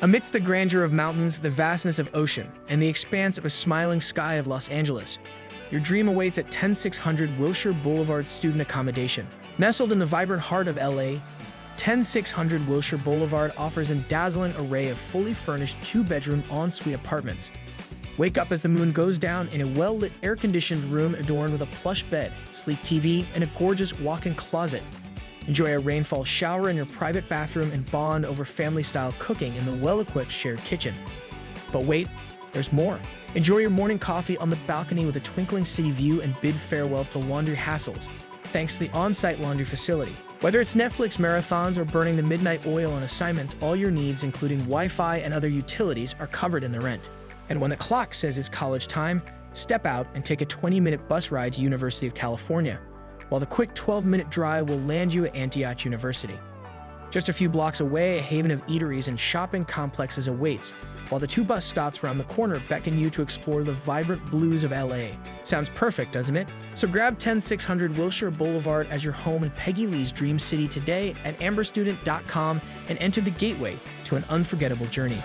Amidst the grandeur of mountains, the vastness of ocean, and the expanse of a smiling sky of Los Angeles, your dream awaits at 10600 Wilshire Boulevard Student Accommodation. Nestled in the vibrant heart of LA, 10600 Wilshire Boulevard offers a dazzling array of fully furnished two-bedroom en-suite apartments. Wake up as the moon goes down in a well-lit, air-conditioned room adorned with a plush bed, sleek TV, and a gorgeous walk-in closet. Enjoy a rainfall shower in your private bathroom and bond over family-style cooking in the well-equipped shared kitchen. But wait, there's more. Enjoy your morning coffee on the balcony with a twinkling city view and bid farewell to laundry hassles, thanks to the on-site laundry facility. Whether it's Netflix marathons or burning the midnight oil on assignments, all your needs, including Wi-Fi and other utilities, are covered in the rent. And when the clock says it's college time, step out and take a 20-minute bus ride to University of California, while the quick 12-minute drive will land you at Antioch University. Just a few blocks away, a haven of eateries and shopping complexes awaits, while the 2 bus stops around the corner beckon you to explore the vibrant blues of LA. Sounds perfect, doesn't it? So grab 10600 Wilshire Boulevard as your home in Peggy Lee's Dream City today at amberstudent.com and enter the gateway to an unforgettable journey.